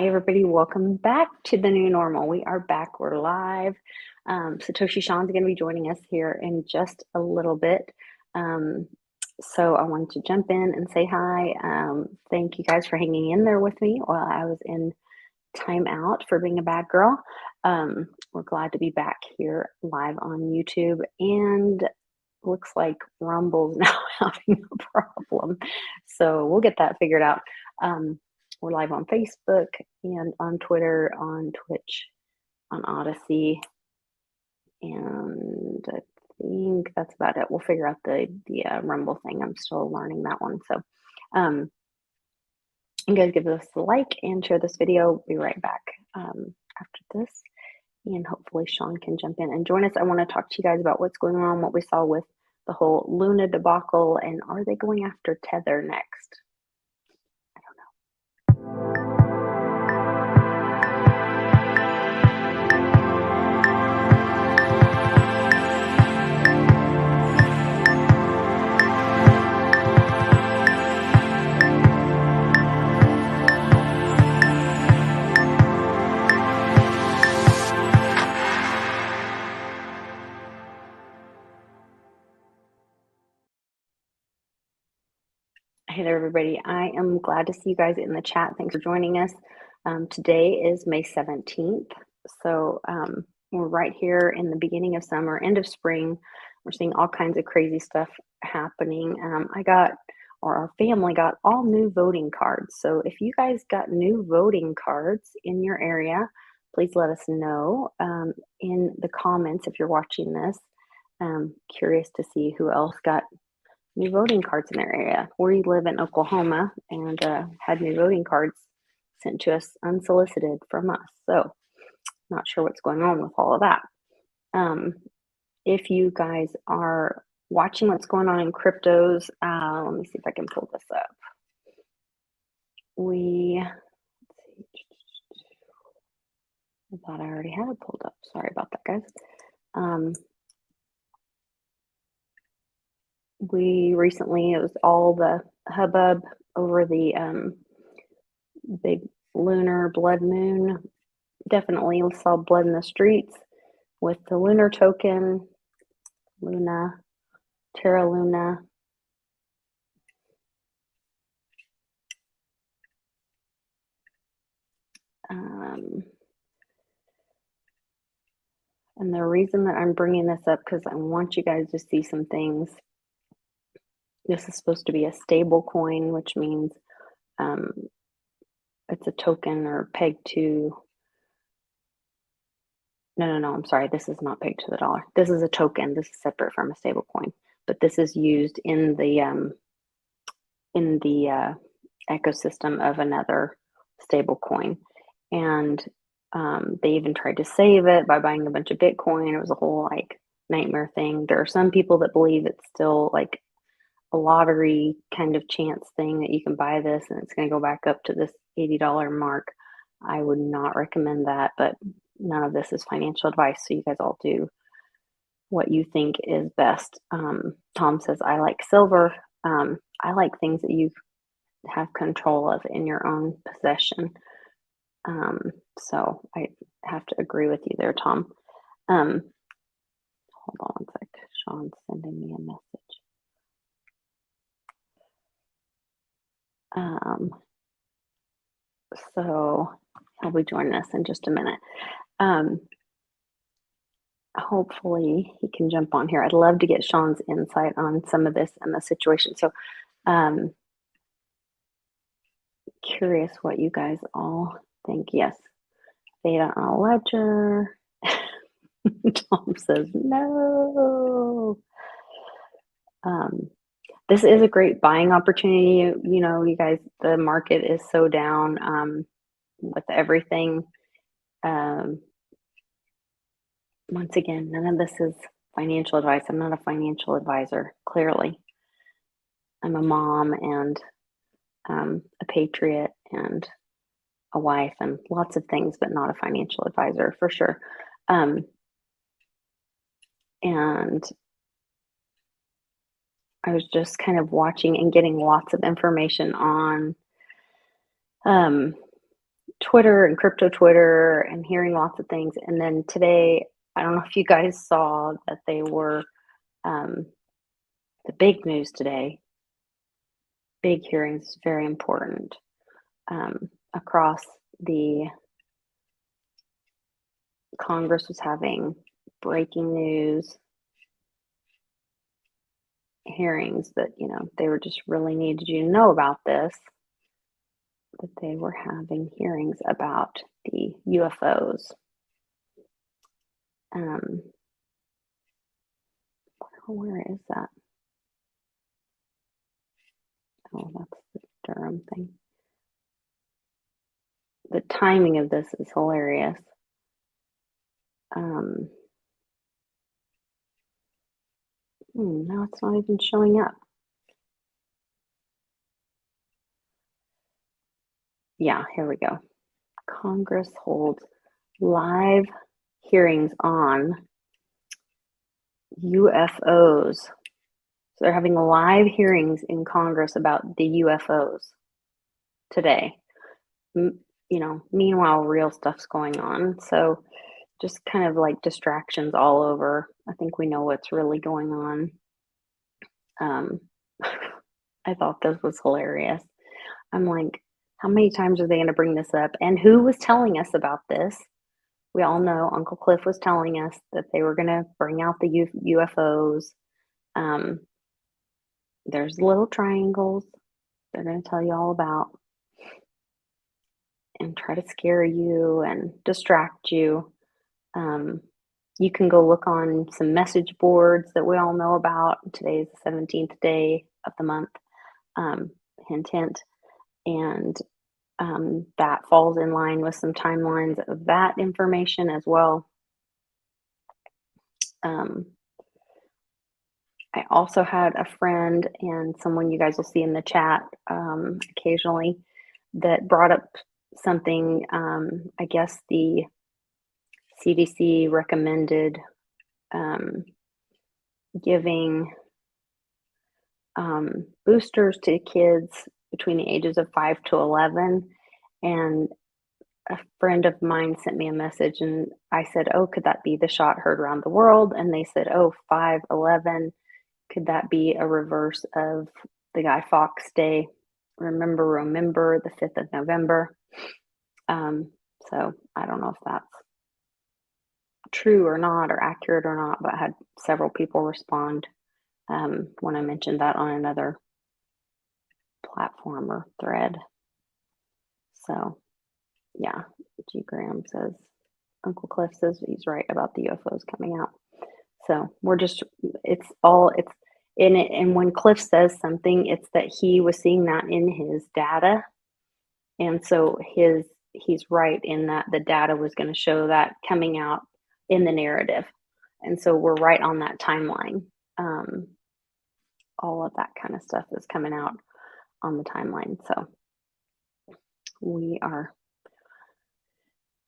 Hi, everybody. Welcome back to the new normal. We are back. We're live. Satoshi Sean's going to be joining us here in just a little bit. So I wanted to jump in and say hi. Thank you guys for hanging in there with me while I was in timeout for being a bad girl. We're glad to be back here live on YouTube, and looks like Rumble's now having a problem. So we'll get that figured out. We're live on Facebook and on Twitter, on Twitch, on Odyssey, and I think that's about it. We'll figure out the Rumble thing. I'm still learning that one. So you guys give us a like and share this video. Be right back after this, and hopefully Sean can jump in and join us. I want to talk to you guys about what's going on, what we saw with the whole Luna debacle, and are they going after Tether next? I don't know. Hey there, everybody. I am glad to see you guys in the chat. Thanks for joining us. Today is May 17th. So we're right here in the beginning of summer, end of spring. We're seeing all kinds of crazy stuff happening. Our family got all new voting cards. So if you guys got new voting cards in your area, please let us know in the comments if you're watching this. Curious to see who else got new voting cards in their area. We live in Oklahoma and had new voting cards sent to us unsolicited from us. So not sure what's going on with all of that. If you guys are watching what's going on in cryptos, let me see if I can pull this up. I thought I already had it pulled up. Sorry about that, guys. We recently, it was all the hubbub over the big lunar blood moon. Definitely saw blood in the streets with the lunar token, Luna, Terra Luna. And the reason that I'm bringing this up, because I want you guys to see some things. This is supposed to be a stable coin, which means it's a token or pegged to. No, I'm sorry. This is not pegged to the dollar. This is a token. This is separate from a stable coin, but this is used in the ecosystem of another stable coin. And they even tried to save it by buying a bunch of Bitcoin. It was a whole like nightmare thing. There are some people that believe it's still like a lottery kind of chance thing that you can buy this and it's going to go back up to this $80 mark. I would not recommend that, but none of this is financial advice. So you guys all do what you think is best. Tom says, I like silver. I like things that you have control of in your own possession. So I have to agree with you there, Tom. Hold on one sec. Sean's sending me a message. So he'll be joining us in just a minute. Hopefully he can jump on here. I'd love to get Sean's insight on some of this and the situation. So curious what you guys all think. Yes, Theta on a ledger. Tom says no. This is a great buying opportunity. You know, you guys, the market is so down with everything. Once again, none of this is financial advice. I'm not a financial advisor, clearly. I'm a mom and a patriot and a wife and lots of things, but not a financial advisor for sure. And I was just kind of watching and getting lots of information on Twitter and crypto Twitter and hearing lots of things. And then today, I don't know if you guys saw that they were the big news today. Big hearings, very important across the Congress was having breaking news hearings that, they were just really needed you to know about this, that they were having hearings about the UFOs. Where is that? Oh, that's the Durham thing. The timing of this is hilarious. Now it's not even showing up. Yeah, here we go. Congress holds live hearings on UFOs. So they're having live hearings in Congress about the UFOs today. Meanwhile, real stuff's going on. So just kind of like distractions all over. I think we know what's really going on. I thought this was hilarious. I'm like, how many times are they going to bring this up? And who was telling us about this? We all know Uncle Cliff was telling us that they were going to bring out the UFOs. There's little triangles they're going to tell you all about and try to scare you and distract you. You can go look on some message boards that we all know about. Today is the 17th day of the month, hint, hint. And that falls in line with some timelines of that information as well. I also had a friend and someone you guys will see in the chat occasionally that brought up something. I guess the CDC recommended giving boosters to kids between the ages of 5 to 11. And a friend of mine sent me a message and I said, oh, could that be the shot heard around the world? And they said, oh, 5/11. Could that be a reverse of the Guy Fawkes Day? Remember the 5th of November. So I don't know if that's true or not, or accurate or not, but I had several people respond when I mentioned that on another platform or thread. So yeah, G. Graham says, Uncle Cliff says he's right about the UFOs coming out. So and when Cliff says something, it's that he was seeing that in his data. And so he's right in that the data was going to show that coming out in the narrative. And so we're right on that timeline. All of that kind of stuff is coming out on the timeline. So we are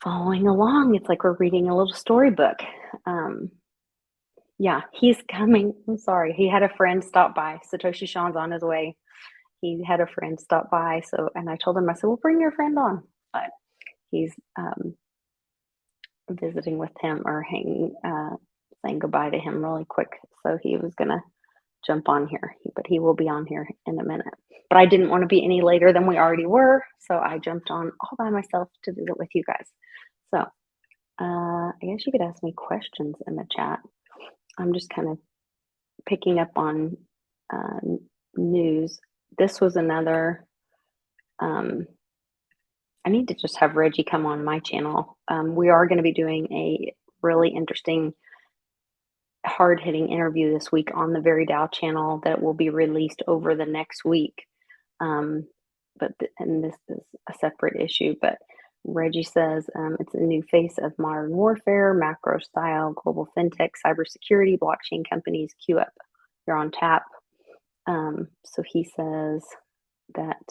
following along. It's like we're reading a little storybook. Yeah, he's coming. I'm sorry. He had a friend stop by. Satoshi Sean's on his way. He had a friend stop by. And I told him, I said, well, bring your friend on. But he's visiting with him or saying goodbye to him really quick. So he was going to jump on here, but he will be on here in a minute. But I didn't want to be any later than we already were. So I jumped on all by myself to visit with you guys. So I guess you could ask me questions in the chat. I'm just kind of picking up on news. This was another, I need to just have Reggie come on my channel. We are going to be doing a really interesting, hard-hitting interview this week on the Veritas channel that will be released over the next week. And this is a separate issue, but Reggie says it's a new face of modern warfare, macro style, global fintech, cybersecurity, blockchain companies queue up. You're on tap. So he says that,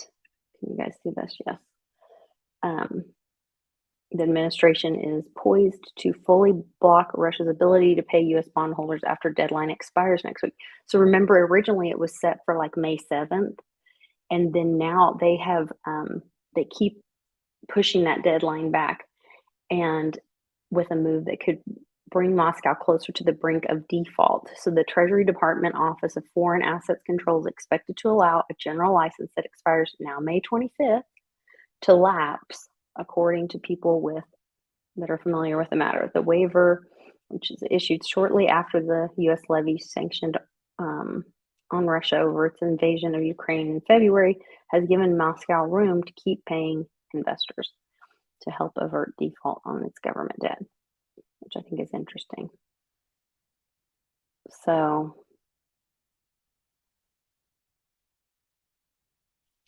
can you guys see this? Yes. The administration is poised to fully block Russia's ability to pay U.S. bondholders after deadline expires next week. So remember, originally it was set for like May 7th. And then now they have, they keep pushing that deadline back, and with a move that could bring Moscow closer to the brink of default. So the Treasury Department Office of Foreign Assets Control is expected to allow a general license that expires now May 25th to lapse, according to people that are familiar with the matter. The waiver, which is issued shortly after the U.S. levy sanctioned on Russia over its invasion of Ukraine in February, has given Moscow room to keep paying investors to help avert default on its government debt, which I think is interesting. So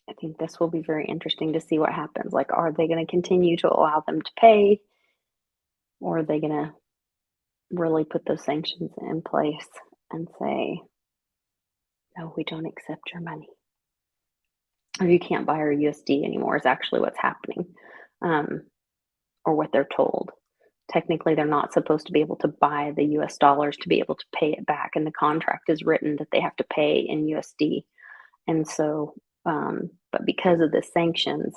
I think this will be very interesting to see what happens. Like, are they going to continue to allow them to pay, or are they going to really put those sanctions in place and say, no, we don't accept your money, or you can't buy our USD anymore, is actually what's happening, or what they're told. Technically, they're not supposed to be able to buy the US dollars to be able to pay it back. And the contract is written that they have to pay in USD. And so, but because of the sanctions,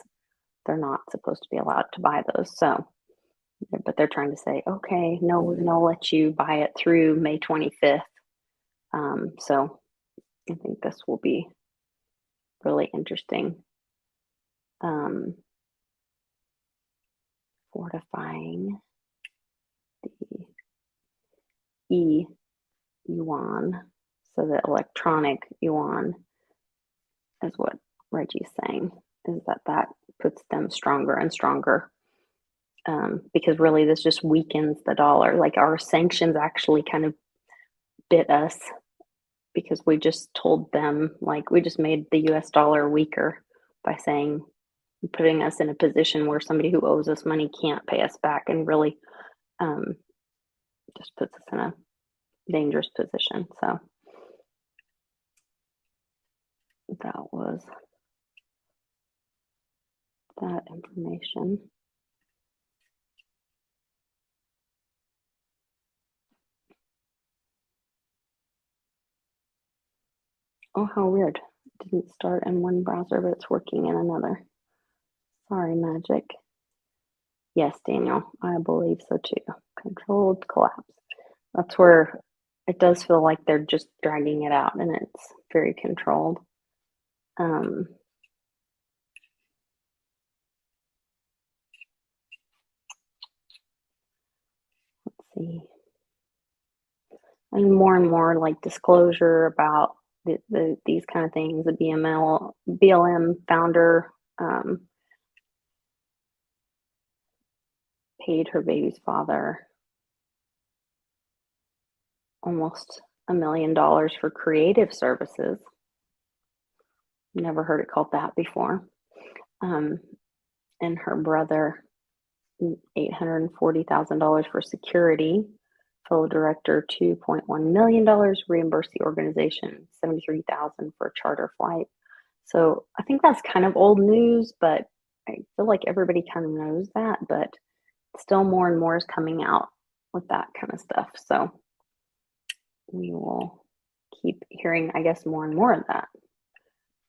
they're not supposed to be allowed to buy those. So, but they're trying to say, okay, no, we're going to let you buy it through May 25th. So I think this will be really interesting. Fortifying the yuan, so the electronic yuan is what Reggie's saying, is that puts them stronger and stronger, because really this just weakens the dollar. Like, our sanctions actually kind of bit us, because we just told them, like, we just made the US dollar weaker by saying, putting us in a position where somebody who owes us money can't pay us back, and really just puts us in a dangerous position. So that was that information. Oh, how weird. It didn't start in one browser, but it's working in another. Sorry, Magic. Yes, Daniel, I believe so too. Controlled collapse. That's where it does feel like they're just dragging it out, and it's very controlled. Let's see. And more like disclosure about these kind of things. The BLM founder paid her baby's father almost $1 million for creative services. Never heard it called that before. And her brother, $840,000 for security. Fellow director, $2.1 million. Reimbursed the organization $73,000 for a charter flight. So I think that's kind of old news, but I feel like everybody kind of knows that. But still, more and more is coming out with that kind of stuff. So we will keep hearing, I guess, more and more of that.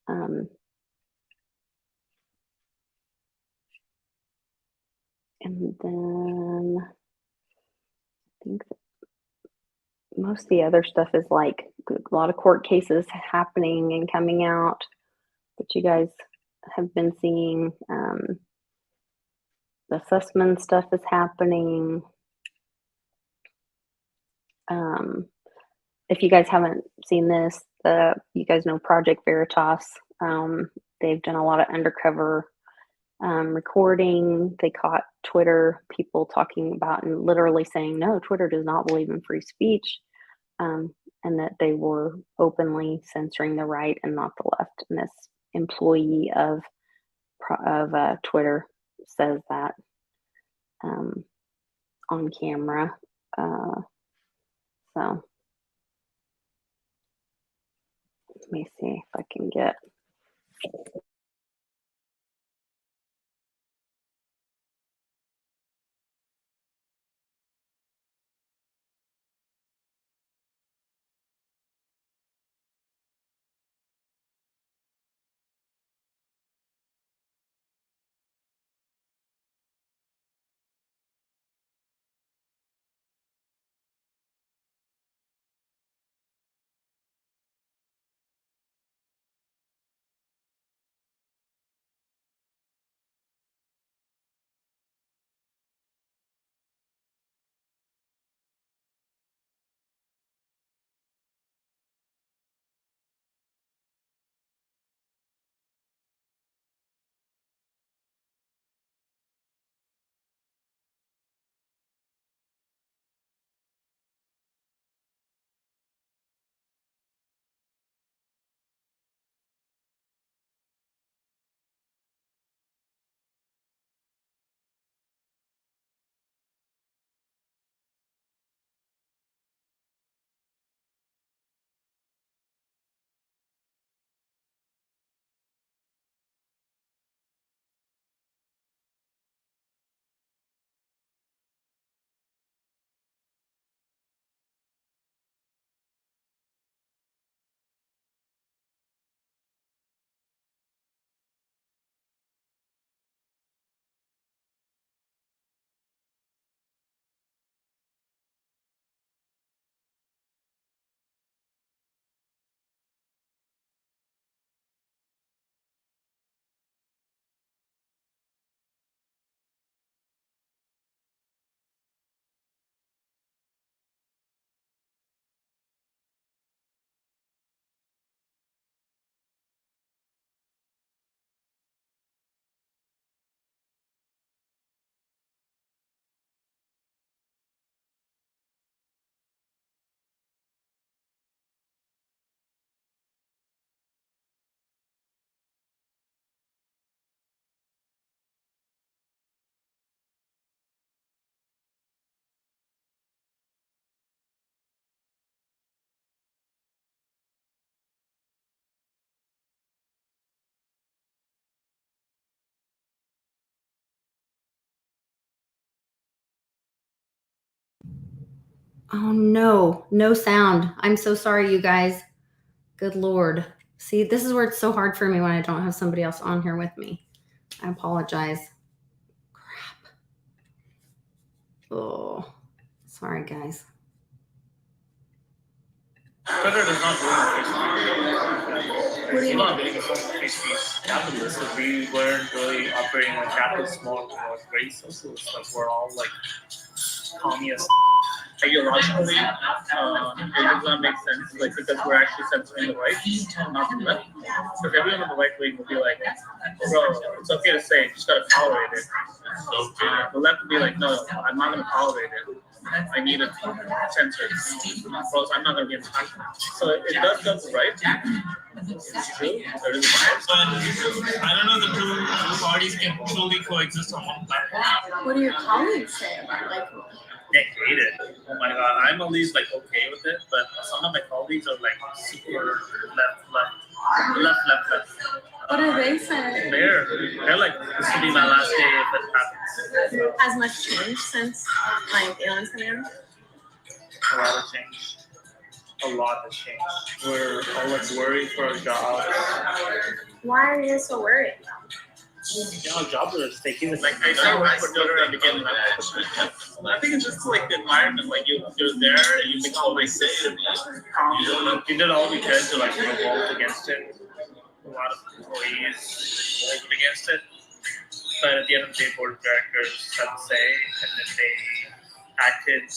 And then I think that most of the other stuff is like a lot of court cases happening and coming out that you guys have been seeing. The Sussman stuff is happening. If you guys haven't seen this, you guys know Project Veritas. They've done a lot of undercover recording. They caught Twitter people talking about and literally saying, no, Twitter does not believe in free speech, and that they were openly censoring the right and not the left. And this employee of Twitter says that on camera. So let me see if I can get Oh no, no sound. I'm so sorry, you guys. Good Lord. See, this is where it's so hard for me when I don't have somebody else on here with me. I apologize. Crap. Oh, sorry, guys. Tether does not do we're not doing a capitalist. So we weren't really operating like capitalists, more towards race socialists. Like we're all like communist. Ideologically, it does not make sense, like because we're actually censoring the right, not the left. Because everyone on the right wing will be like, "Bro, it's okay to say, you just gotta tolerate it." The left will be like, "No, I'm not gonna tolerate it. I need it censored, or else I'm not gonna be impacted." So it does go to the right. It's true. There is a bias. But I don't know the two parties can truly coexist on one platform. What do your colleagues say about like? They hate it. Oh my god, I'm at least like okay with it, but some of my colleagues are like super left. What are they saying? They're like, this will be my last day if it happens. Has much changed since like Elon's coming out? A lot has changed. A lot has changed. We're all like worried for our jobs. Why are you so worried? Jobs are at stake. Like I started working for Twitter and became I think it's just like the environment. Like you're there, and you make all these decisions. You did all we could to like revolt against it. A lot of employees revolted against it, but at the end of the day, board of directors had to say, and then they acted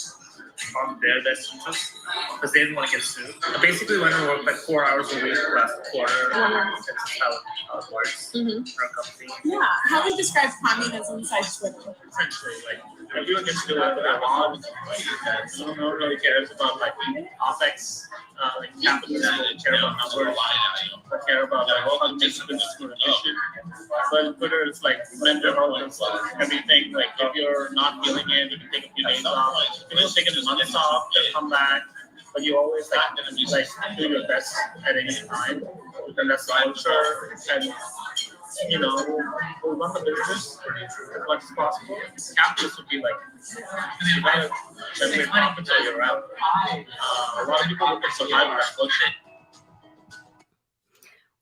on their best interest because they didn't want to get sued. I basically went to work like 4 hours a week last quarter. That's how it works for a company. Yeah. How would you describe communism inside Twitter? Essentially, like everyone gets to do whatever they want. No one really cares about like OpEx, like capitalism. They care about numbers. They care about like how to make the business more efficient. But Twitter is like vendor holders, everything. Like if you're not feeling it, you can take a few days off. You can just take a month off, then come back. But you always like do your best at any time. And that's the culture. And we'll run the business as much as possible. Capitalists would be like, you gotta generate profits or you're out. A lot of people look at survival as culture.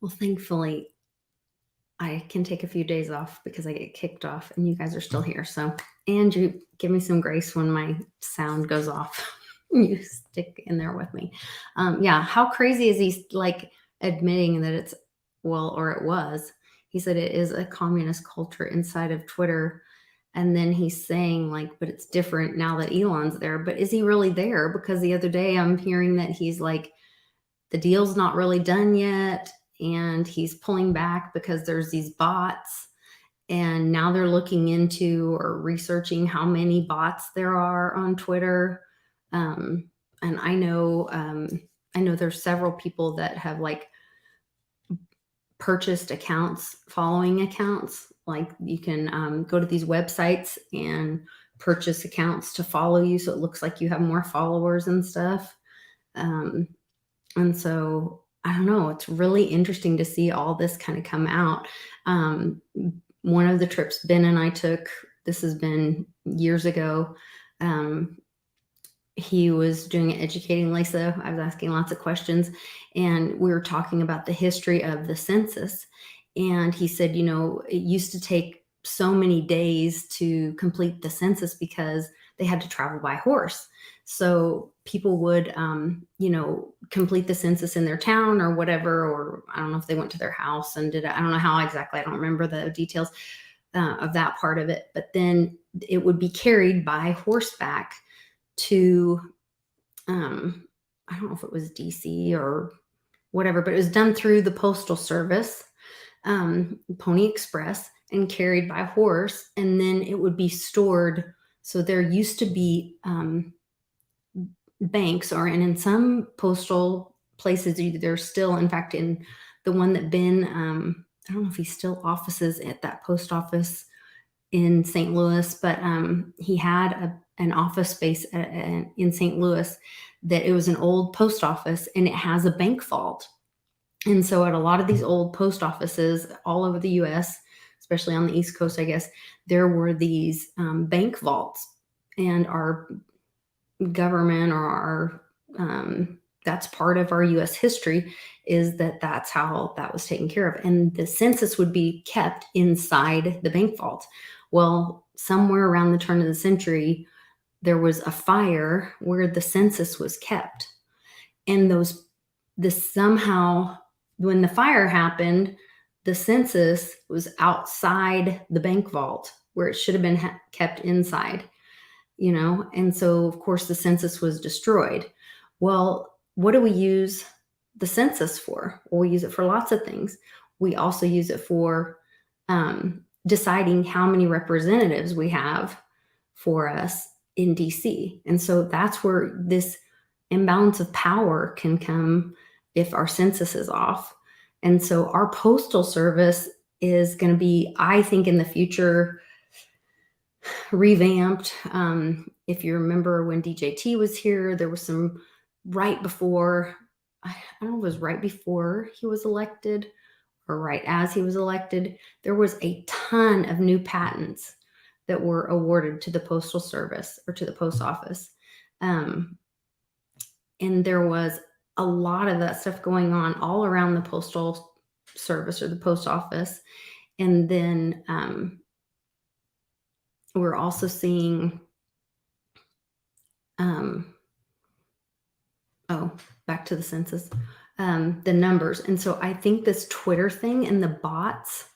Well, thankfully, I can take a few days off because I get kicked off and you guys are still here. So, Andrew, give me some grace when my sound goes off. You stick in there with me. Yeah, how crazy is he like admitting that it was. He said it is a communist culture inside of Twitter. And then he's saying like, but it's different now that Elon's there. But is he really there? Because the other day I'm hearing that he's like, the deal's not really done yet. And he's pulling back because there's these bots. And now they're looking into or researching how many bots there are on Twitter. And I know there's several people that have like purchased accounts, following accounts. Like you can go to these websites and purchase accounts to follow you. So it looks like you have more followers and stuff. And so I don't know, it's really interesting to see all this kind of come out. One of the trips Ben and I took, this has been years ago, he was doing educating Lisa. I was asking lots of questions and we were talking about the history of the census. And he said, it used to take so many days to complete the census because they had to travel by horse. So people would, complete the census in their town or whatever, or I don't know if they went to their house and did it. I don't know how exactly. I don't remember the details of that part of it. But then it would be carried by horseback to, I don't know if it was DC or whatever, but it was done through the Postal Service, Pony Express, and carried by horse. And then it would be stored. So there used to be banks, and in some postal places, there's still, in fact, in the one that Ben, I don't know if he still offices at that post office in St. Louis, but he had an office space in St. Louis that it was an old post office and it has a bank vault. And so at a lot of these old post offices all over the US, especially on the East Coast, I guess, there were these bank vaults. And our government or our that's part of our U.S. history, is that that's how that was taken care of. And the census would be kept inside the bank vault. Well, somewhere around the turn of the century, there was a fire where the census was kept. And somehow, when the fire happened, the census was outside the bank vault where it should have been kept inside, and so of course the census was destroyed. Well, what do we use the census for? Well, we use it for lots of things. We also use it for deciding how many representatives we have for us in DC. And so that's where this imbalance of power can come if our census is off. And so our postal service is going to be, I think, in the future, revamped. If you remember when DJT was here, there was some right before, I don't know if it was right before he was elected or right as he was elected, there was a ton of new patents that were awarded to the postal service or to the post office. And there was a lot of that stuff going on all around the postal service or the post office. And then we're also seeing, back to the census, the numbers. And so I think this Twitter thing and the bots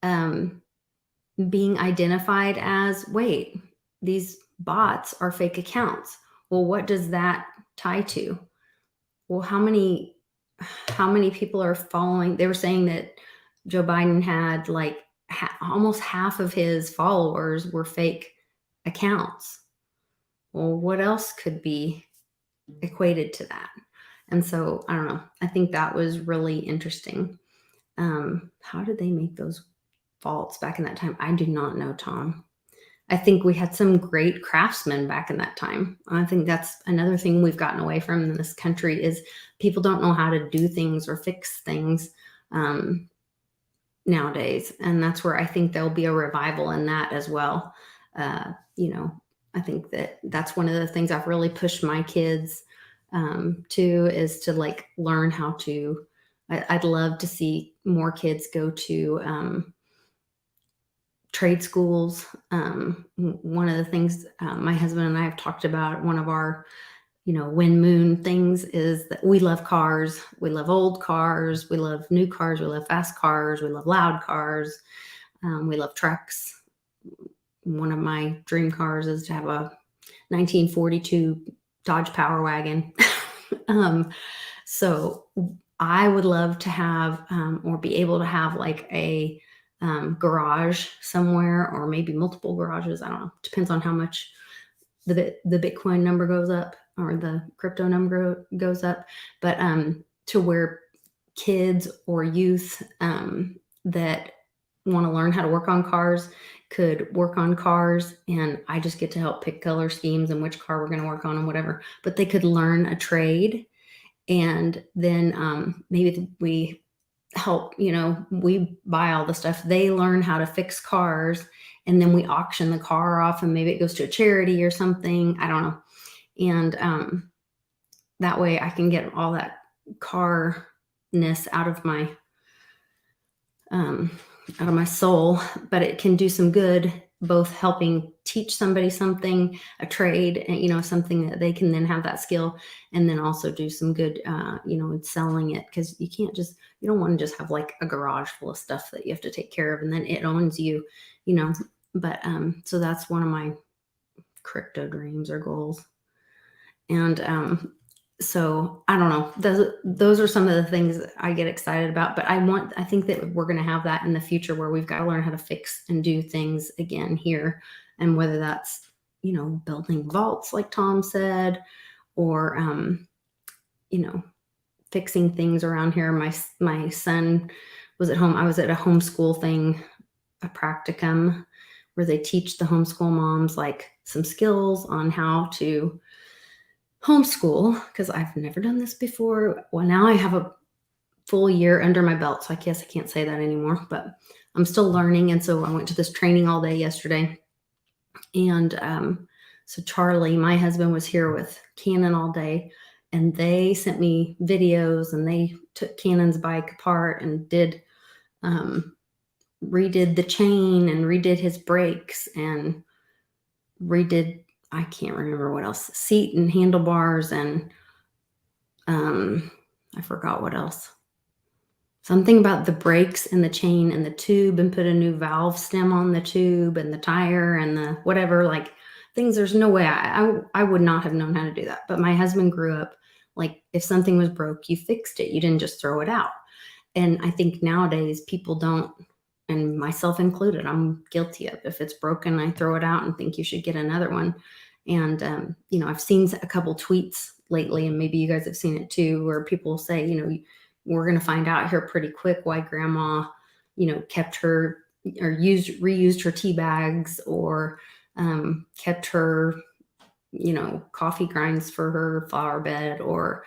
being identified as, wait, these bots are fake accounts. Well, what does that tie to? Well, how many people are following? They were saying that Joe Biden had like almost half of his followers were fake accounts. Well, what else could be equated to that? And so I don't know. I think that was really interesting. How did they make those vaults back in that time? I do not know, Tom. I think we had some great craftsmen back in that time. I think that's another thing we've gotten away from in this country is people don't know how to do things or fix things nowadays. And that's where I think there'll be a revival in that as well. I think that's one of the things I've really pushed my kids to, is to like learn how to, I'd love to see more kids go to trade schools. One of the things my husband and I have talked about, one of our, wind moon things, is that we love cars. We love old cars. We love new cars. We love fast cars. We love loud cars. We love trucks. One of my dream cars is to have a 1942 Dodge Power Wagon. So I would love to have, or be able to have like a garage somewhere, or maybe multiple garages. I don't know. Depends on how much the Bitcoin number goes up or the crypto number goes up. But to where kids or youth that want to learn how to work on cars could work on cars, and I just get to help pick color schemes and which car we're going to work on and whatever. But they could learn a trade, and then maybe we help, we buy all the stuff. They learn how to fix cars, and then we auction the car off, and maybe it goes to a charity or something. I don't know. And that way I can get all that carness out of my soul, but it can do some good, both helping teach somebody something, a trade, and, something that they can then have that skill, and then also do some good, in selling it. Cause you don't want to just have like a garage full of stuff that you have to take care of and then it owns you, but, so that's one of my crypto dreams or goals. And, so I don't know, those are some of the things that I get excited about, but I think that we're going to have that in the future where we've got to learn how to fix and do things again here. And whether that's, building vaults, like Tom said, or, fixing things around here. My son was at home. I was at a homeschool thing, a practicum, where they teach the homeschool moms like some skills on how to homeschool, because I've never done this before. Well, now I have a full year under my belt, so I guess I can't say that anymore, but I'm still learning. And so I went to this training all day yesterday. And So Charlie, my husband, was here with Cannon all day, and they sent me videos, and they took Cannon's bike apart and redid the chain and redid his brakes and redid, I can't remember what else, seat and handlebars, and I forgot what else. Something about the brakes and the chain and the tube, and put a new valve stem on the tube and the tire and the whatever, like things. There's no way I would not have known how to do that. But my husband grew up like, if something was broke, you fixed it. You didn't just throw it out. And I think nowadays people don't, and myself included, I'm guilty of, if it's broken, I throw it out and think you should get another one. And, I've seen a couple tweets lately, and maybe you guys have seen it too, where people say, we're going to find out here pretty quick why grandma, kept her or reused her tea bags, or kept her, coffee grinds for her flower bed, or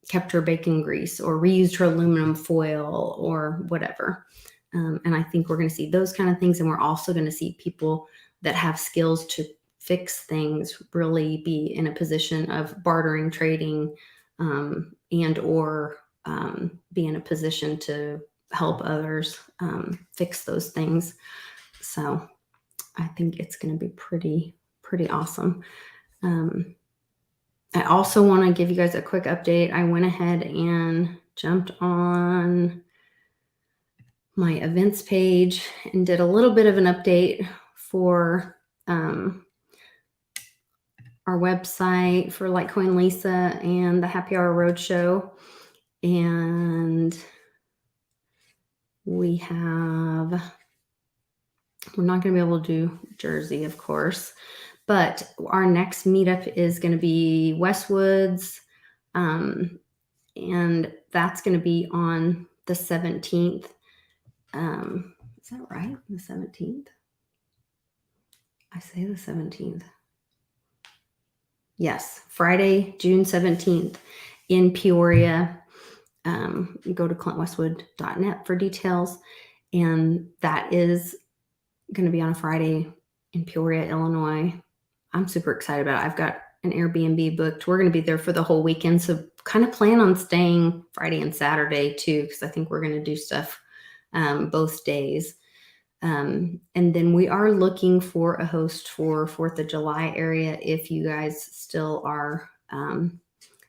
kept her bacon grease, or reused her aluminum foil, or whatever. And I think we're going to see those kind of things. And we're also going to see people that have skills to fix things really be in a position of bartering, trading, and or be in a position to help others fix those things. So I think it's going to be pretty awesome. I also want to give you guys a quick update. I went ahead and jumped on my events page and did a little bit of an update for our website for Litecoin Lisa and the Happy Hour Roadshow. And we're not going to be able to do Jersey, of course, but our next meetup is going to be Westwoods. And that's going to be on the 17th. Is that right? The 17th? I say the 17th. Yes, Friday, June 17th in Peoria. Go to clintwestwood.net for details. And that is going to be on a Friday in Peoria, Illinois. I'm super excited about it. I've got an Airbnb booked. We're going to be there for the whole weekend. So kind of plan on staying Friday and Saturday too, because I think we're going to do stuff both days. And then we are looking for a host for 4th of July area. If you guys still are, and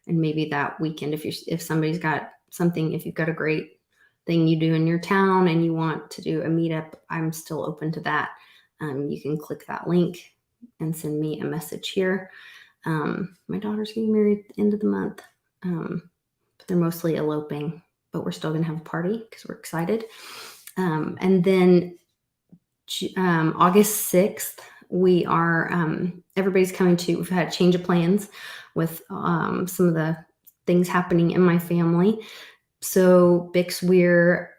maybe that weekend, if somebody's got something, if you've got a great thing you do in your town and you want to do a meetup, I'm still open to that. You can click that link and send me a message here. My daughter's getting married at the end of the month, but they're mostly eloping, but we're still going to have a party because we're excited. And then August 6th, we are, everybody's coming to, we've had a change of plans with some of the things happening in my family. So Bix Weir,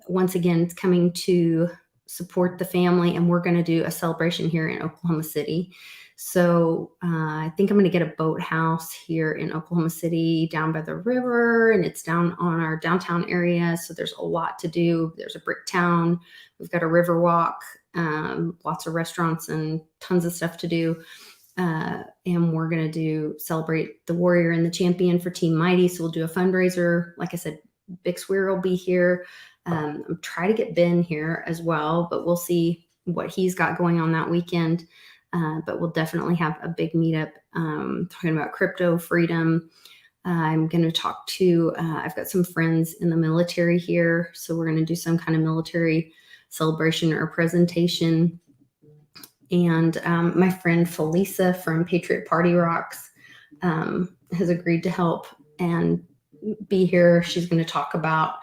once again, is coming to support the family, and we're going to do a celebration here in Oklahoma City. So I think I'm going to get a boathouse here in Oklahoma City down by the river, and it's down on our downtown area. So there's a lot to do. There's a brick town. We've got a river walk, lots of restaurants and tons of stuff to do. And we're going to celebrate the warrior and the champion for Team Mighty. So we'll do a fundraiser. Like I said, Bix Weir will be here. I'm trying to get Ben here as well, but we'll see what he's got going on that weekend. But we'll definitely have a big meetup talking about crypto freedom. I'm going to talk to, I've got some friends in the military here. So we're going to do some kind of military celebration or presentation. And my friend Felisa from Patriot Party Rocks has agreed to help and be here. She's going to talk about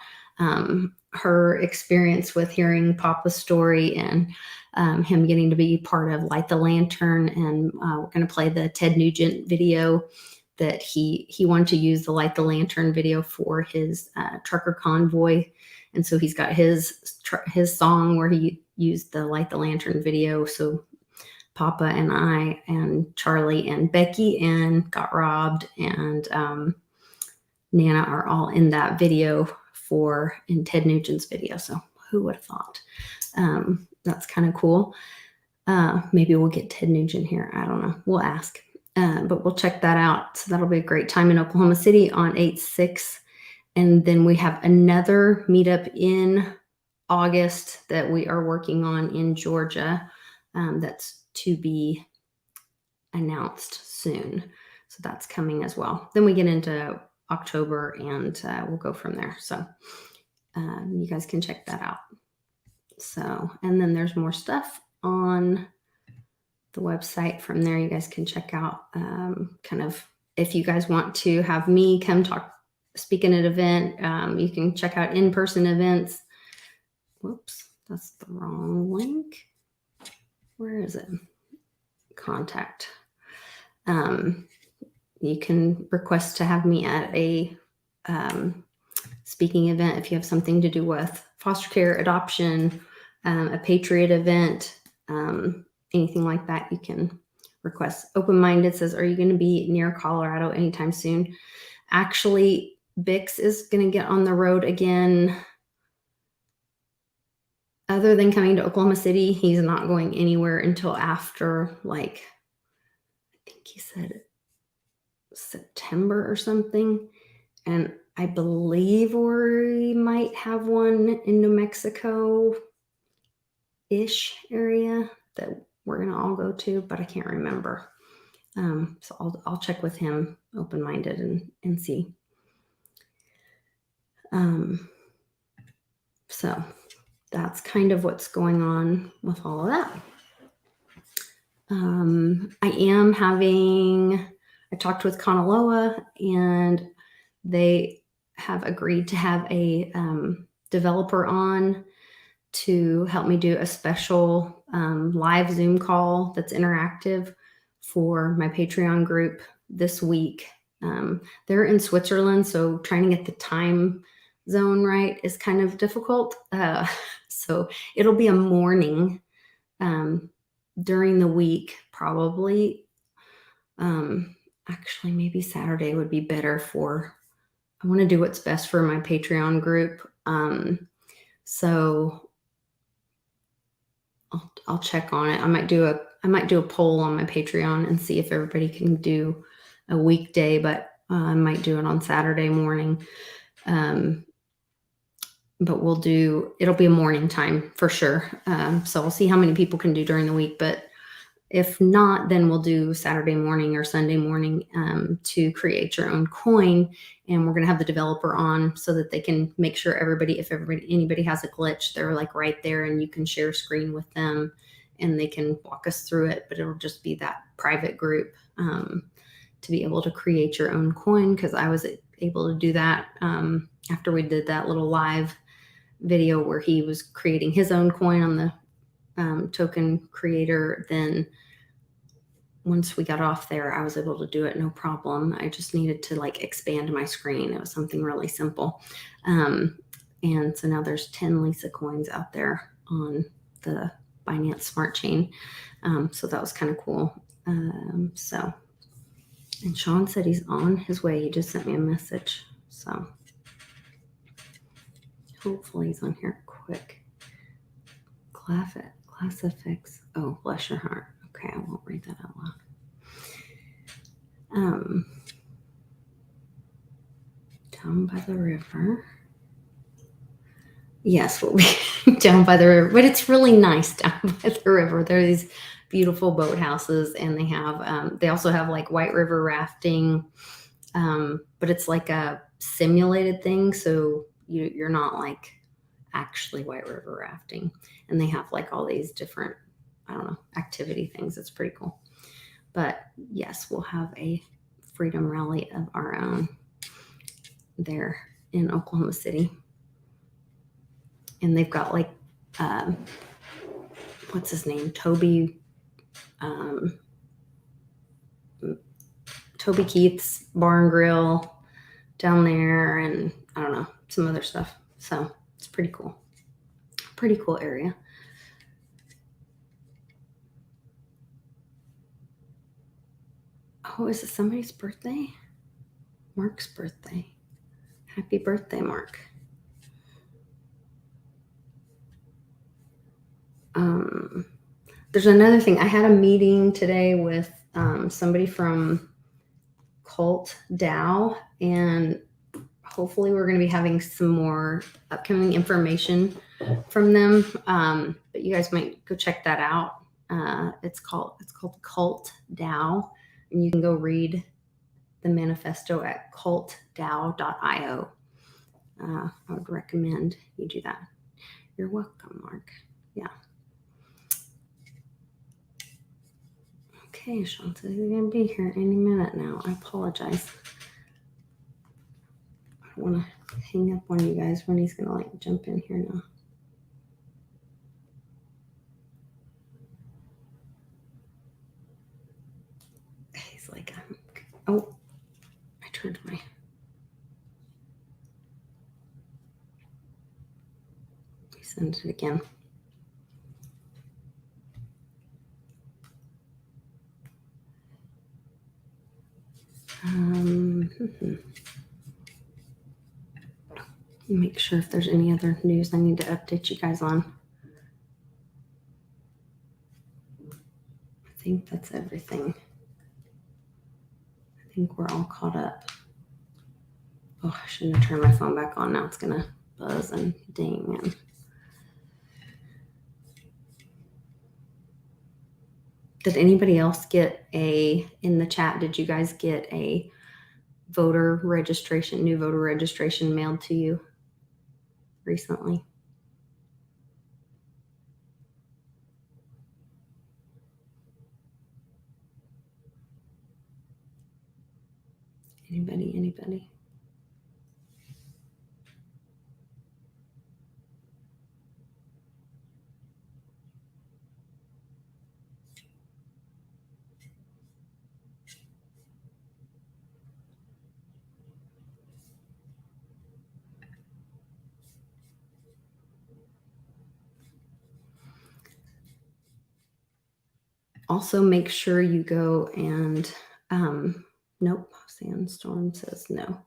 her experience with hearing Papa's story and him getting to be part of Light the Lantern. And we're going to play the Ted Nugent video that he wanted to use the Light the Lantern video for his trucker convoy. And so he's got his song where he used the Light the Lantern video. So Papa and I and Charlie and Becky and Got Robbed and Nana are all in that video in Ted Nugent's video. So who would have thought? That's kind of cool. Maybe we'll get Ted Nugent here. I don't know. We'll ask. But we'll check that out. So that'll be a great time in Oklahoma City on 8/6. And then we have another meetup in August that we are working on in Georgia. That's to be announced soon. So that's coming as well. Then we get into October and we'll go from there. So you guys can check that out. So, and then there's more stuff on the website from there. You guys can check out kind of if you guys want to have me come speak at an event. You can check out in-person events. Whoops, that's the wrong link. Where is it? Contact. You can request to have me at a speaking event if you have something to do with foster care, adoption, a Patriot event, anything like that. You can request. Open-minded says, are you going to be near Colorado anytime soon? Actually, Bix is going to get on the road again. Other than coming to Oklahoma City, he's not going anywhere until after, like, I think he said September or something. And I believe we might have one in New Mexico-ish area that we're going to all go to, but I can't remember. So I'll check with him, open-minded, and see. So that's kind of what's going on with all of that. I talked with Kanaloa, and they have agreed to have a developer on to help me do a special live Zoom call that's interactive for my Patreon group this week. They're in Switzerland, so trying to get the time zone right is kind of difficult. So it'll be a morning during the week, probably. Actually, maybe Saturday would be better I want to do what's best for my Patreon group. So I'll check on it. I might do a poll on my Patreon and see if everybody can do a weekday, but I might do it on Saturday morning. But it'll be a morning time for sure. So we'll see how many people can do during the week, but if not, then we'll do Saturday morning or Sunday morning to create your own coin. And we're going to have the developer on so that they can make sure if anybody has a glitch, they're like right there and you can share screen with them and they can walk us through it. But it'll just be that private group to be able to create your own coin, because I was able to do that after we did that little live video where he was creating his own coin on the token creator. Then once we got off there, I was able to do it no problem. I just needed to expand my screen. It was something really simple. And so now there's 10 Lisa coins out there on the Binance Smart Chain. So that was kind of cool. And Sean said he's on his way. He just sent me a message. So hopefully he's on here quick. Classifix. Oh, bless your heart. Okay, I won't read that out loud. Down by the river. Yes, we'll be down by the river, but it's really nice down by the river. There are these beautiful boathouses, and they also have White River rafting, but it's like a simulated thing, so you're not actually White River rafting. And they have all these different, activity things. It's pretty cool. But yes, we'll have a freedom rally of our own there in Oklahoma City. And they've got what's his name? Toby Keith's Bar and Grill down there, and I don't know, some other stuff. So it's pretty cool. Pretty cool area. Oh, is it somebody's birthday? Mark's birthday. Happy birthday, Mark. There's another thing. I had a meeting today with somebody from Cult DAO, and hopefully we're going to be having some more upcoming information from them. But you guys might go check that out. It's called Cult DAO, and you can go read the manifesto at cultdao.io. I would recommend you do that. You're welcome, Mark. Yeah. Okay, Sean says he's going to be here any minute now. I apologize. I don't want to hang up on you guys when he's going to like jump in here now. He's like, oh, I turned my. Send it again. Make sure if there's any other news I need to update you guys on. I think that's everything. I think we're all caught up. Oh, I shouldn't have turned my phone back on. Now it's going to buzz and ding. And did anybody else get in the chat, did you guys get a new voter registration mailed to you recently? Anybody? Also, make sure you go and, nope, Sandstorm says no.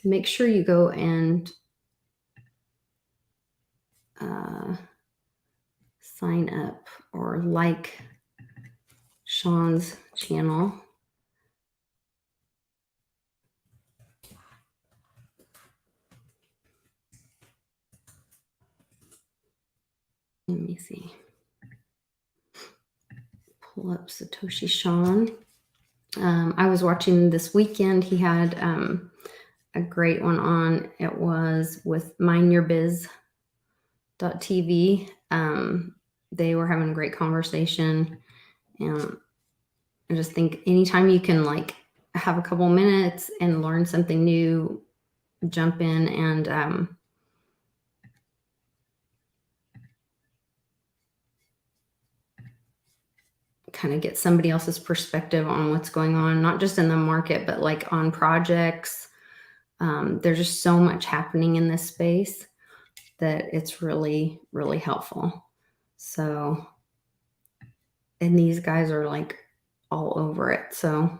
Make sure you go and sign up or like Sean's channel. Let me see. Pull up Satoshi Sean. I was watching this weekend. He had a great one on. It was with mindyourbiz.tv. They were having a great conversation, and I just think anytime you can like have a couple minutes and learn something new, jump in and kind of get somebody else's perspective on what's going on, not just in the market, but like on projects. There's just so much happening in this space that it's really, really helpful. So, and these guys are like all over it. So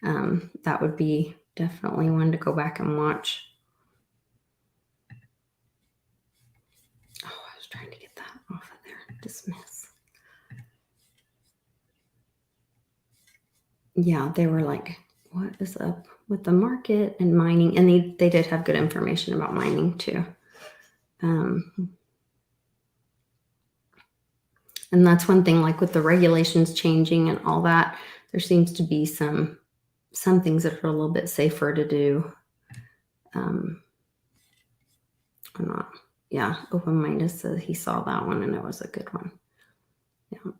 that would be definitely one to go back and watch. Oh, I was trying to get that off of there. Dismiss. Yeah, they were like, what is up with the market and mining? And they did have good information about mining too. And that's one thing, like with the regulations changing and all that, there seems to be some things that are a little bit safer to do. I'm not, yeah, open-minded said he saw that one and it was a good one. Yeah.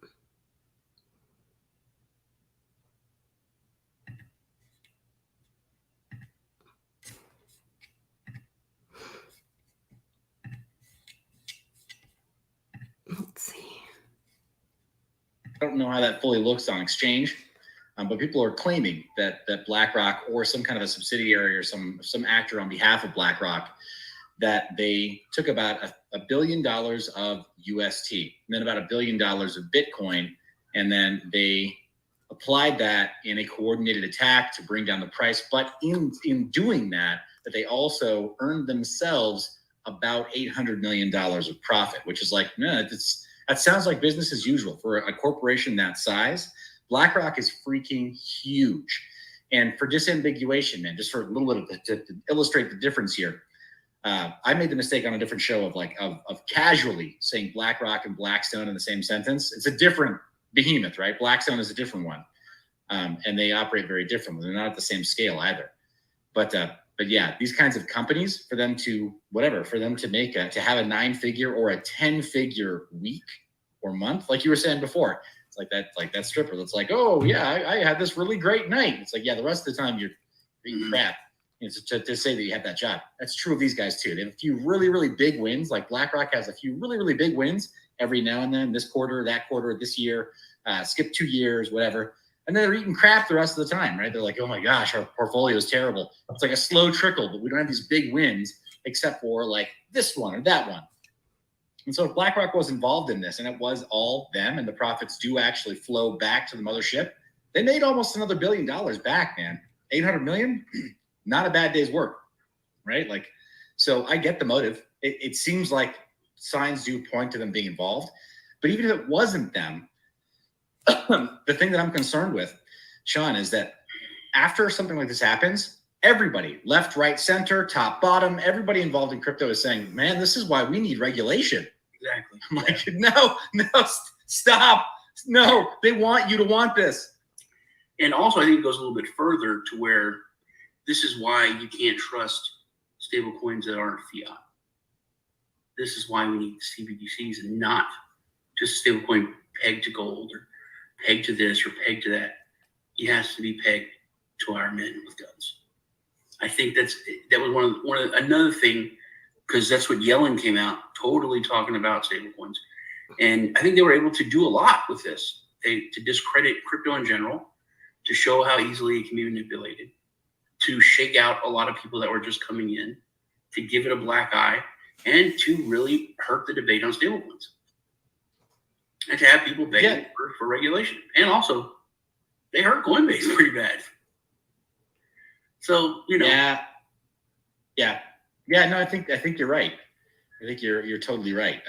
Let's see. I don't know how that fully looks on exchange, but people are claiming that BlackRock or some kind of a subsidiary or some actor on behalf of BlackRock, that they took about $1 billion of UST and then about $1 billion of Bitcoin, and then they applied that in a coordinated attack to bring down the price. But in doing that they also earned themselves about $800 million of profit, which is like, no, That sounds like business as usual for a corporation that size. BlackRock is freaking huge. And for disambiguation, man, just for a little bit to illustrate the difference here, I made the mistake on a different show of casually saying BlackRock and Blackstone in the same sentence. It's a different behemoth, right? Blackstone is a different one, and they operate very differently. They're not at the same scale either. But yeah, these kinds of companies, for them to make to have a 9-figure or a 10-figure week or month, like you were saying before, it's like that stripper that's like, oh yeah, I had this really great night. It's like, yeah, the rest of the time you're eating crap. To say that you have that job. That's true of these guys too. They have a few really, really big wins. Like BlackRock has a few really, really big wins every now and then, this quarter, that quarter, this year, skip 2 years, whatever. And then they're eating crap the rest of the time, right? They're like, oh my gosh, our portfolio is terrible. It's like a slow trickle, but we don't have these big wins except for like this one or that one. And so if BlackRock was involved in this and it was all them and the profits do actually flow back to the mothership, they made almost another $1 billion back, man. 800 million, not a bad day's work, right? Like, so I get the motive. It seems like signs do point to them being involved, but even if it wasn't them, the thing that I'm concerned with, Sean, is that after something like this happens, everybody, left, right, center, top, bottom, everybody involved in crypto is saying, man, this is why we need regulation. Exactly. I'm like, no, stop. No, they want you to want this. And also, I think it goes a little bit further to where this is why you can't trust stable coins that aren't fiat. This is why we need CBDCs and not just a stable coin pegged to gold or pegged to this or pegged to that. It has to be pegged to our men with guns. I think that was another thing, because that's what Yellen came out totally talking about stable coins. And I think they were able to do a lot with this. To discredit crypto in general, to show how easily it can be manipulated, to shake out a lot of people that were just coming in, to give it a black eye, and to really hurt the debate on stablecoins. And to have people begging for regulation. And also, they hurt Coinbase pretty bad. So, you know. Yeah. No, I think you're right. I think you're totally right.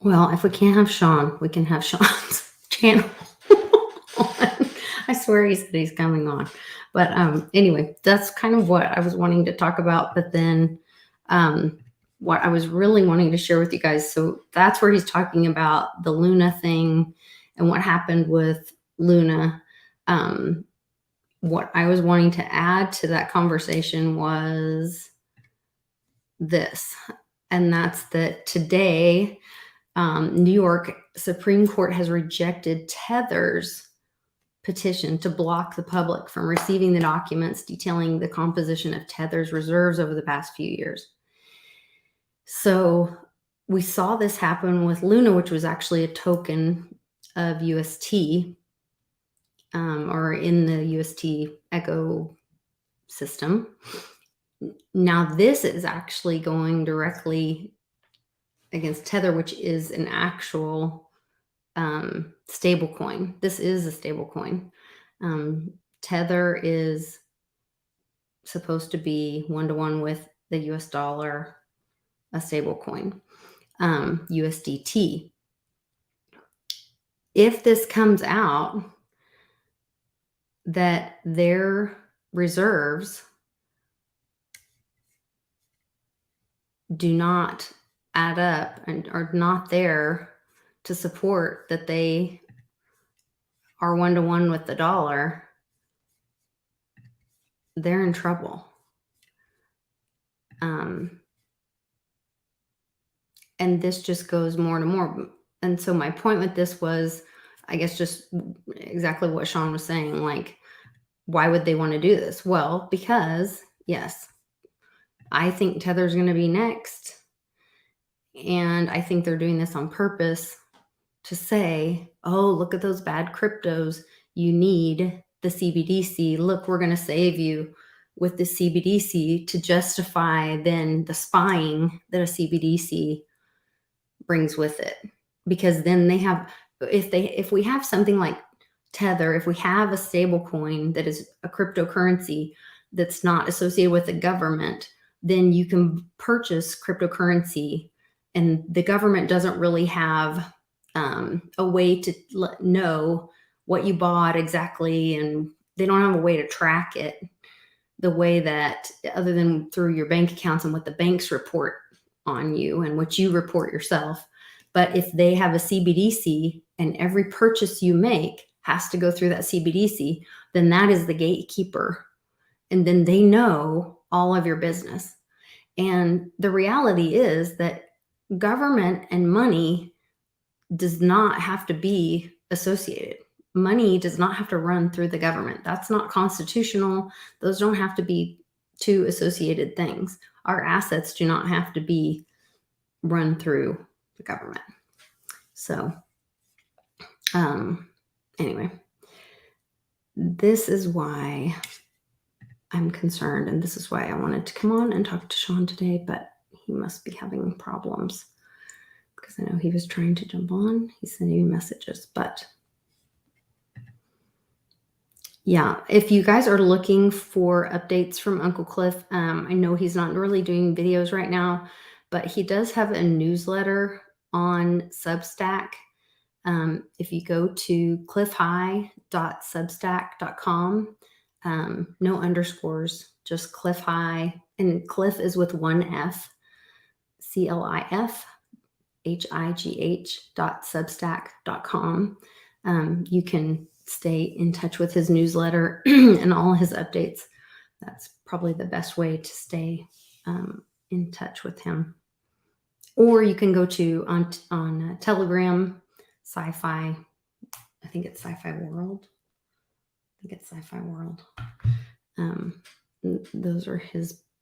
Well, if we can't have Sean, we can have Sean's channel. I swear he said he's coming on. But anyway, that's kind of what I was wanting to talk about. But then what I was really wanting to share with you guys. So that's where he's talking about the Luna thing and what happened with Luna. What I was wanting to add to that conversation was this. And that's that today, New York Supreme Court has rejected Tether's petition to block the public from receiving the documents detailing the composition of Tether's reserves over the past few years. So we saw this happen with Luna, which was actually a token of UST, or in the UST ecosystem. Now this is actually going directly against Tether, which is an actual stable coin. This is a stable coin. Tether is supposed to be 1-to-1 with the US dollar, a stable coin, USDT. If this comes out that their reserves do not add up and are not there to support that they are 1-to-1 with the dollar, they're in trouble. And this just goes more and more. And so my point with this was, I guess, just exactly what Sean was saying. Like, why would they want to do this? Well, because, yes, I think Tether's going to be next. And I think they're doing this on purpose to say, oh, look at those bad cryptos. You need the CBDC. Look, we're going to save you with the CBDC to justify then the spying that a CBDC brings with it. Because then they have, if we have something like Tether, if we have a stable coin that is a cryptocurrency that's not associated with the government, then you can purchase cryptocurrency and the government doesn't really have a way to know what you bought exactly, and they don't have a way to track it the way that, other than through your bank accounts and what the banks report on you and what you report yourself. But if they have a CBDC and every purchase you make has to go through that CBDC, then that is the gatekeeper. And then they know all of your business. And the reality is that government and money does not have to be associated. Money does not have to run through the government. That's not constitutional. Those don't have to be two associated things. Our assets do not have to be run through the government. So, anyway, this is why I'm concerned, and this is why I wanted to come on and talk to Sean today, but he must be having problems because I know he was trying to jump on. He's sending me messages, but yeah, if you guys are looking for updates from Uncle Cliff, I know he's not really doing videos right now, but he does have a newsletter on Substack. If you go to cliffhigh.substack.com, no underscores, just Cliff High, and Cliff is with one F, cliffhigh.substack.com. You can stay in touch with his newsletter and all his updates. That's probably the best way to stay in touch with him. Or you can go to on Telegram, Sci-Fi. I think it's Sci-Fi World. Those are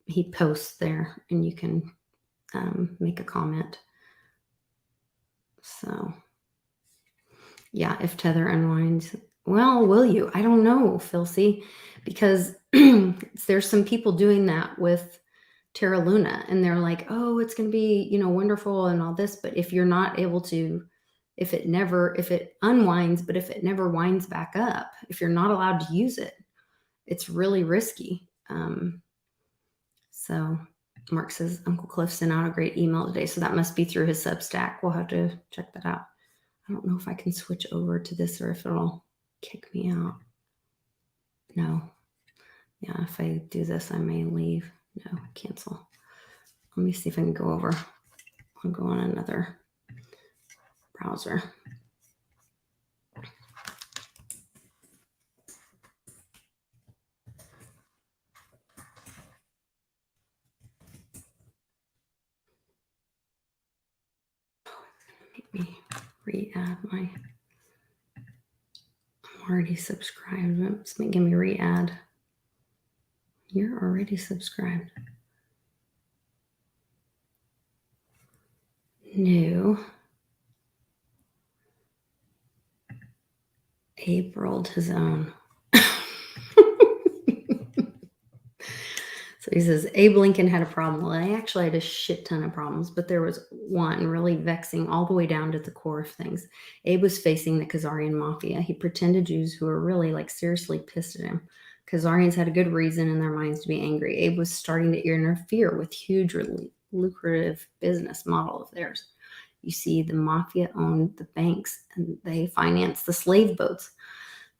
he posts there, and you can make a comment. So yeah, if Tether unwinds, well, will you? I don't know, Filcy, because there's some people doing that with Terra Luna, and they're like, oh, it's going to be, wonderful and all this. But if you're not able to, if it unwinds, but if it never winds back up, if you're not allowed to use it, it's really risky. So Mark says Uncle Cliff sent out a great email today. So that must be through his Substack. We'll have to check that out. I don't know if I can switch over to this or if it'll kick me out. No. Yeah, if I do this, I may leave. No, cancel. Let me see if I can go over. I'll go on another browser. Make me re-add I'm already subscribed. It's making me re-add. You're already subscribed. New. Abe rolled his own. So he says, Abe Lincoln had a problem. Well, I actually had a shit ton of problems, but there was one really vexing all the way down to the core of things. Abe was facing the Khazarian mafia. He pretended Jews who were really seriously pissed at him. Khazarians had a good reason in their minds to be angry. Abe was starting to interfere with huge, lucrative business model of theirs. You see, the mafia owned the banks and they financed the slave boats.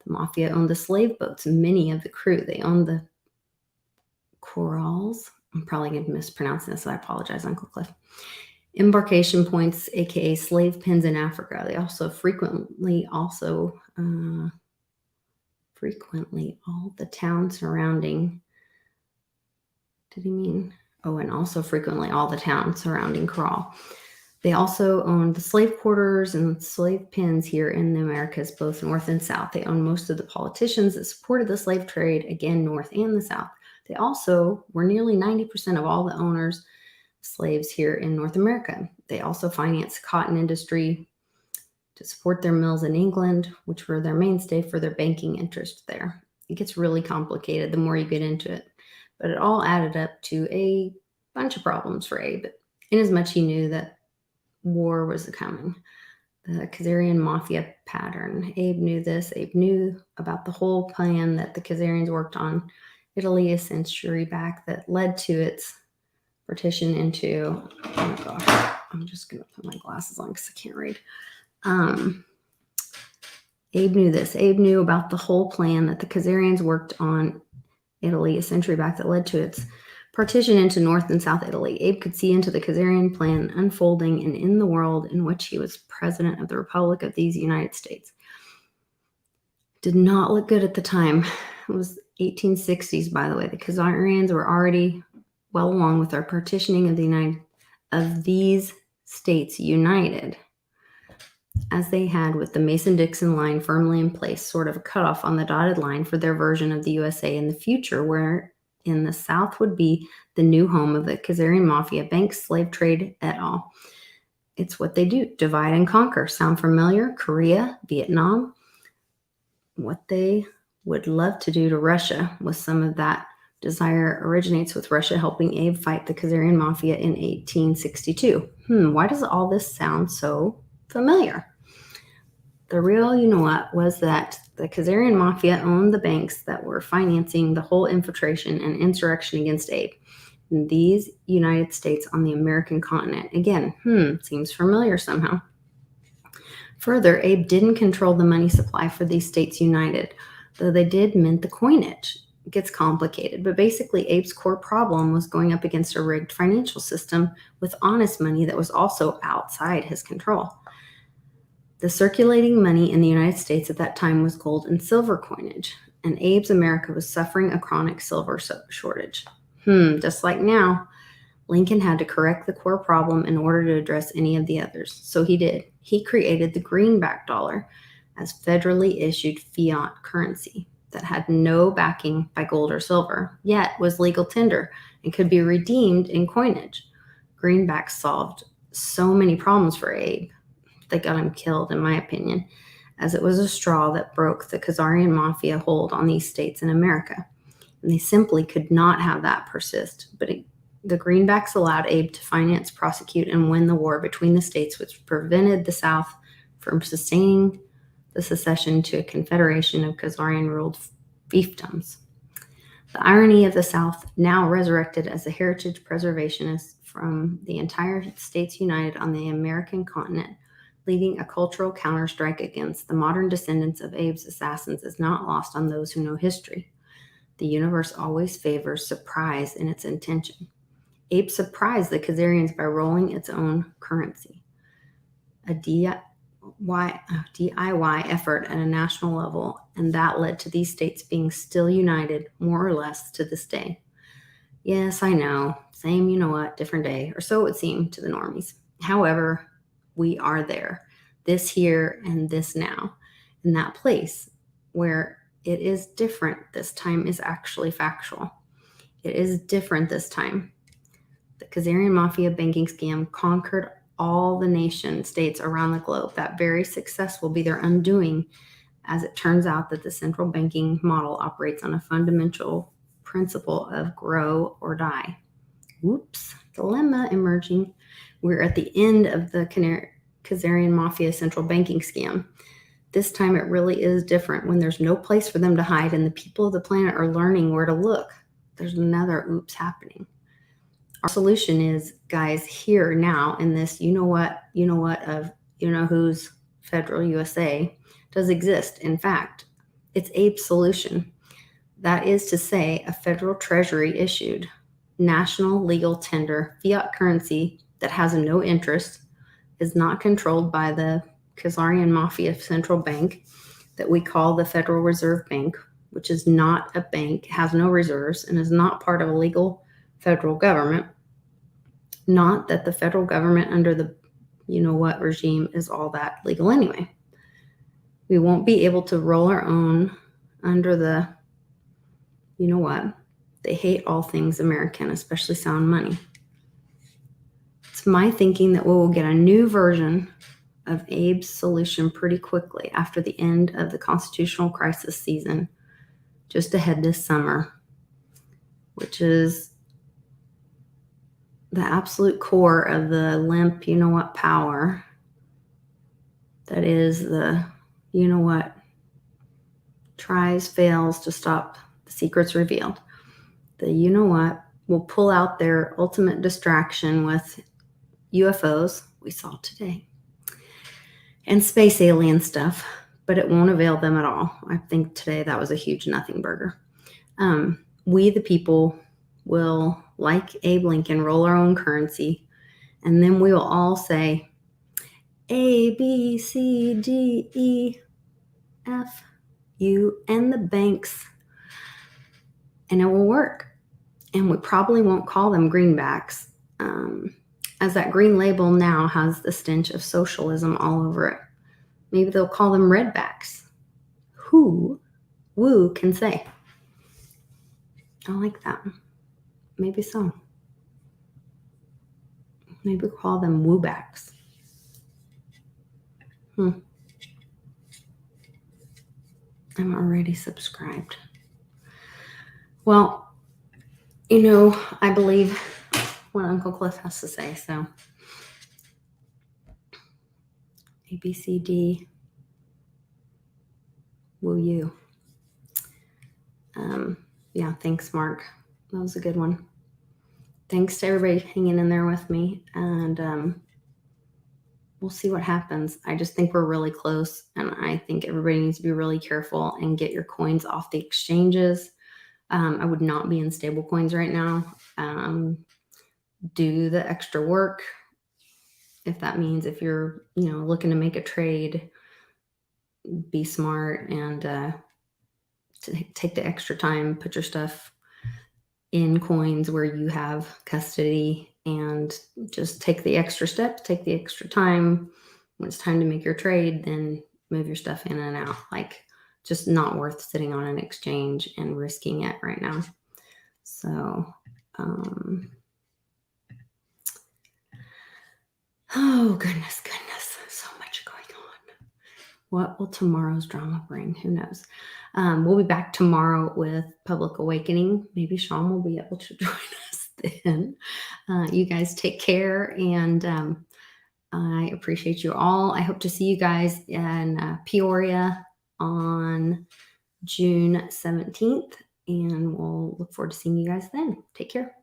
The mafia owned the slave boats and many of the crew. They owned the corrals. I'm probably going to mispronounce this, so I apologize, Uncle Cliff. Embarkation points, aka slave pens in Africa. They also frequently all the towns surrounding. Did he mean? Oh, and also frequently all the towns surrounding Corral. They also owned the slave quarters and slave pens here in the Americas, both North and South. They owned most of the politicians that supported the slave trade, again, North and the South. They also were nearly 90% of all the owners of slaves here in North America. They also financed the cotton industry to support their mills in England, which were their mainstay for their banking interest there. It gets really complicated the more you get into it, but it all added up to a bunch of problems for Abe, inasmuch he knew that war was coming. The Khazarian mafia pattern. Abe knew this. Abe knew about the whole plan that the Khazarians worked on Italy a century back that led to its partition into, oh my gosh, I'm just going to put my glasses on because I can't read. Abe knew this. Abe knew about the whole plan that the Khazarians worked on Italy a century back that led to its partition into North and South Italy. Abe could see into the Khazarian plan unfolding and in the world in which he was president of the Republic of these United States. Did not look good at the time. It was 1860s, by the way. The Khazarians were already well along with their partitioning of these states united, as they had with the Mason-Dixon line firmly in place, sort of a cutoff on the dotted line for their version of the USA in the future, where in the South would be the new home of the Khazarian mafia, banks, slave trade, et al. It's what they do, divide and conquer. Sound familiar? Korea, Vietnam, what they would love to do to Russia with some of that desire originates with Russia helping Abe fight the Khazarian mafia in 1862. Why does all this sound so familiar? The real you-know-what was that the Khazarian mafia owned the banks that were financing the whole infiltration and insurrection against Abe in these United States on the American continent. Again, seems familiar somehow. Further, Abe didn't control the money supply for these states united, though they did mint the coinage. It gets complicated, but basically Abe's core problem was going up against a rigged financial system with honest money that was also outside his control. The circulating money in the United States at that time was gold and silver coinage, and Abe's America was suffering a chronic silver shortage. Just like now, Lincoln had to correct the core problem in order to address any of the others. So he did. He created the greenback dollar as federally issued fiat currency that had no backing by gold or silver, yet was legal tender and could be redeemed in coinage. Greenbacks solved so many problems for Abe. They got him killed, in my opinion, as it was a straw that broke the Khazarian mafia hold on these states in America. And they simply could not have that persist. But the greenbacks allowed Abe to finance, prosecute, and win the war between the states, which prevented the South from sustaining the secession to a confederation of Khazarian-ruled fiefdoms. The irony of the South, now resurrected as a heritage preservationist from the entire states united on the American continent, leading a cultural counterstrike against the modern descendants of Abe's assassins, is not lost on those who know history. The universe always favors surprise in its intention. Abe surprised the Khazarians by rolling its own currency, a DIY effort at a national level, and that led to these states being still united, more or less, to this day. Yes, I know, same you-know-what, different day, or so it would seem to the normies. However, we are there, this here and this now, in that place where it is different this time is actually factual. It is different this time. The Khazarian mafia banking scam conquered all the nation states around the globe. That very success will be their undoing, as it turns out that the central banking model operates on a fundamental principle of grow or die. Whoops, dilemma emerging. We're at the end of the Khazarian mafia central banking scam. This time it really is different when there's no place for them to hide and the people of the planet are learning where to look. There's another oops happening. Our solution is, guys, here now in this you-know-what of you-know-who's federal USA does exist. In fact, it's Abe's solution. That is to say, a federal treasury issued national legal tender fiat currency that has no interest, is not controlled by the Khazarian mafia central bank that we call the Federal Reserve Bank, which is not a bank, has no reserves, and is not part of a legal federal government. Not that the federal government under the you-know-what regime is all that legal anyway. We won't be able to roll our own under the you-know-what. They hate all things American, especially sound money. It's my thinking that we will get a new version of Abe's solution pretty quickly after the end of the constitutional crisis season, just ahead this summer, which is the absolute core of the limp, you-know-what power that is the you-know-what tries, fails to stop the secrets revealed. The you-know-what will pull out their ultimate distraction with UFOs, we saw today, and space alien stuff, but it won't avail them at all. I think today that was a huge nothing burger. We, the people, will, like Abe Lincoln, roll our own currency, and then we will all say A, B, C, D, E, F, U, and the banks, and it will work. And we probably won't call them greenbacks, as that green label now has the stench of socialism all over it. Maybe they'll call them redbacks. Who can say? I like that. Maybe so. Maybe call them woobacks. I'm already subscribed. Well, I believe what Uncle Cliff has to say. So A, B, C, D, woo you. Yeah, thanks, Mark. That was a good one. Thanks to everybody hanging in there with me, and we'll see what happens. I just think we're really close, and I think everybody needs to be really careful and get your coins off the exchanges. I would not be in stable coins right now. Do the extra work. If that means if you're, looking to make a trade, be smart and take the extra time, put your stuff in coins where you have custody, and just take the extra steps, take the extra time. When it's time to make your trade, then move your stuff in and out. Like, just not worth sitting on an exchange and risking it right now. So, oh, goodness. So much going on. What will tomorrow's drama bring? Who knows? We'll be back tomorrow with Public Awakening. Maybe Sean will be able to join us then. You guys take care, and I appreciate you all. I hope to see you guys in Peoria on June 17th, and we'll look forward to seeing you guys then. Take care.